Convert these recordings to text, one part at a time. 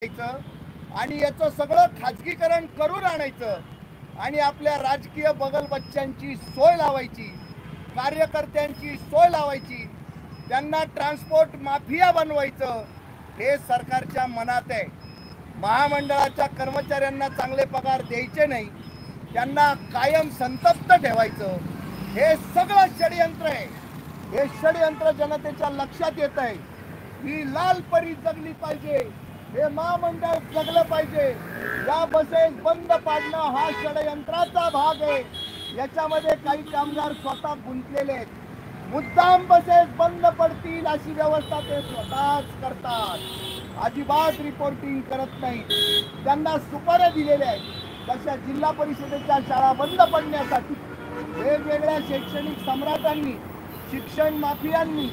आणि याचं सगळं खाजगीकरण करून आणायचं आणि आपल्या राजकीय बगलबच्च्यांची सोय लावायची, कार्यकर्त्यांची सोय लावायची, त्यांना ट्रान्सपोर्ट माफिया बनवायचं, हे सरकारच्या मनात आहे. महामंडळाच्या कर्मचाऱ्यांना चांगले पगार द्यायचे नाही, त्यांना कायम संतप्त ठेवायचं, हे सगळं षडयंत्र आहे. हे षडयंत्र जनतेच्या लक्षात येत आहे. ही लाल परी जगली पाहिजे, हे महामंडळ जगलं पाहिजे. या बसेस बंद पाडणं हा षडयंत्राचा भाग आहे. याच्यामध्ये काही कामगार स्वतः गुंतलेले आहेत. मुद्दाम बसेस बंद पडतील अशी व्यवस्था ते स्वतःच करतात, अजिबात रिपोर्टिंग करत नाही. त्यांना सुपाऱ्या दिलेल्या आहेत. तशा जिल्हा परिषदेच्या शाळा बंद पडण्यासाठी वेगवेगळ्या शैक्षणिक सम्राटांनी, शिक्षण माफियांनी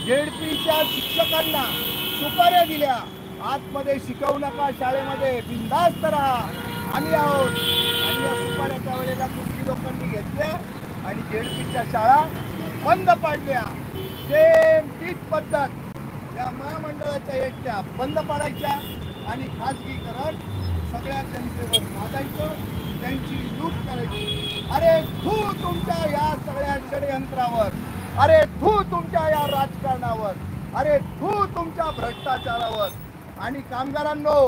झेडपीच्या शिक्षकांना सुपाऱ्या दिल्या. आतमध्ये शिकवू नका, शाळेमध्ये बिनधास्त राहा, आम्ही आहोत. आणि या सुपाऱ्याच्या वेळेला कुठली लोकांनी घेतल्या आणि झेडपीच्या शाळा बंद पाडल्या. सेम तीच पद्धत या महामंडळाच्या एसट्या बंद पाडायच्या आणि खाजगीकरण सगळ्या जनतेवर लादायचं, त्यांची लूट करायची. अरे थू तुमच्या या सगळ्या षडयंत्रावर, अरे थू तुमच्या या राजकारणावर, अरे थू तुमच्या भ्रष्टाचारावर. आणि कामगारांनो,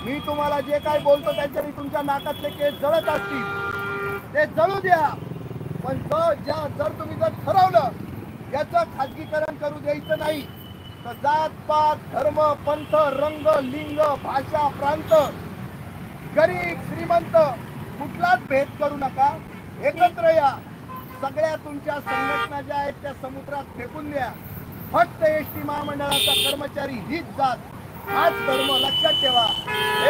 मी तुम्हाला जे काय बोलतो त्याच्याने तुमच्या नाकातले केस जळत असतील ते जळू द्या, पण जर तुम्ही ठरवलं याचं खाजगीकरण करू द्यायचं नाही तर जात पात, धर्म, पंथ, रंग, लिंग, भाषा, प्रांत, गरीब श्रीमंत कुठलाच भेद करू नका. एकत्र या. सगळ्या तुमच्या संघटना ज्या आहेत त्या समुद्रात फेकून द्या. फक्त एसटी महामंडळाचा कर्मचारी हीच जात, हाच धर्म लक्षात ठेवा.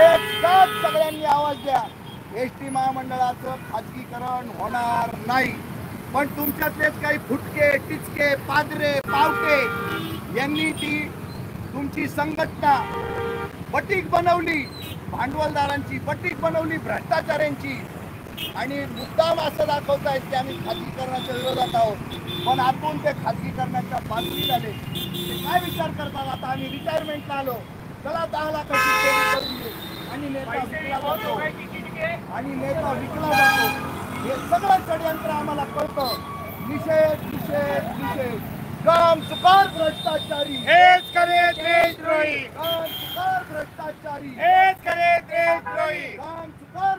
एक साथ सगळ्यांनी आवाज द्या. एसटी महामंडळाचं खाजगीकरण होणार नाही. पण तुमच्यातलेच काही फुटके, टिचके, पादरे, पावटे यांनी ती तुमची संघटना बटीक बनवली, भांडवलदारांची बटीक बनवली, भ्रष्टाचाऱ्यांची. आणि मुद्दाम असं दाखवतायत की आम्ही खाजगीकरणाच्या विरोधात आहोत, पण आतून ते खाजगीकरणाच्या बाजूला आले. ते काय विचार करतात, आता आम्ही रिटायरमेंटला आलो, चला 10 लाखाची सेवा करून देऊ आणि नेता विकला जातो आणि नेता विकला जातो. हे सगळं षडयंत्र आम्हाला कळतं. निषेध निषेध निषेध. काम चुकार भ्रष्टाचारी हेच करे देशद्रोही, काम चुकार भ्रष्टाचारी हेच करे देशद्रोही, काम चुकार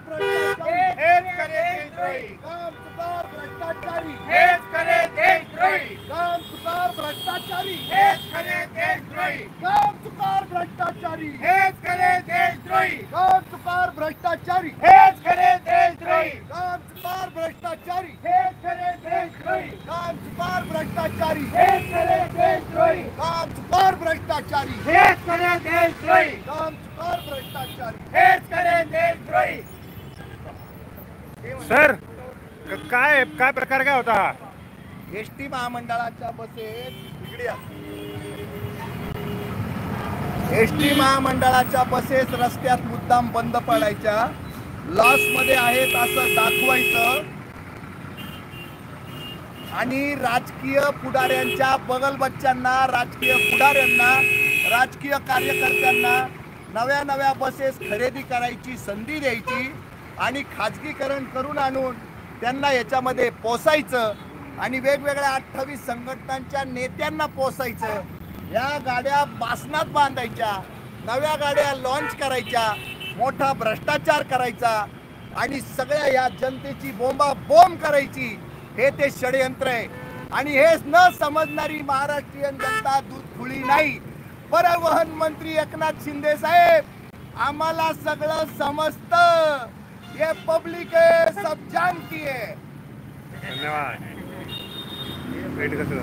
भ्रष्टाचारी हेच करे देशद्रोही, काम चुकार भ्रष्टाचारी हेच करे देशद्रोही, काम चुकार भ्रष्टाचारी हेच करे देशद्रोही, काम चुकार भ्रष्टाचारी हेच करे देशद्रोही, काम चुकार भ्रष्टाचारी हेच करे देशद्रोही, काम चुकार भ्रष्टाचारी हेच करे देशद्रोही, काम चुकार भ्रष्टाचारी हेच करे देशद्रोही, काम चुकार भ्रष्टाचारी हेच करे देशद्रोही, काम चुकार भ्रष्टाचारी. हेच करे देशद्रोही. सर काय प्रकार काय होता हा? एसटी महामंडळाच्या बसेस बिघड्या. एसटी महामंडळाच्या बसेस रस्त्यात मुद्दाम बंद पडायच्या, लॉस मध्ये आहेत असं दाखवायचं आणि राजकीय पुढाऱ्यांच्या बगलबच्च्यांना, राजकीय पुढाऱ्यांना, राजकीय कार्यकर्त्यांना नव्या नव्या बसेस खरेदी करायची संधी द्यायची आणि खाजगीकरण करून आणून त्यांना याच्यामध्ये पोसायचं आणि वेगवेगळ्या 28 संघटनांच्या नेत्यांना पोसायचं. या गाड्या बासनात बांधायच्या, नव्या गाड्या लॉन्च करायच्या, मोठा भ्रष्टाचार करायचा आणि सगळ्या या जनतेची बोंबाबोंब करायची. हे ते षडयंत्र आहे. आणि हे न समजणारी महाराष्ट्रीयन जनता दूध खुळी नाही. परिवहन मंत्री एकनाथ शिंदे साहेब, आम्हाला सगळं समजतं. ये पब्लिक है, सब जानती है. धन्यवाद. वेट कसं वेट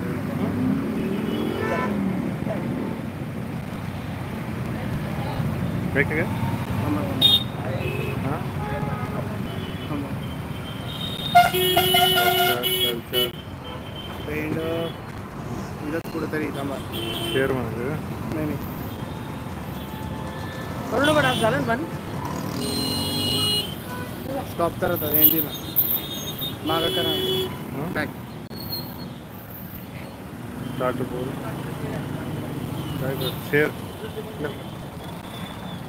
कुठेतरी शेअर म्हणा. नाही करू नका, झालं पण स्टॉप करत एंडीला मागं करा बॅक स्टार्ट बोल काय शेअर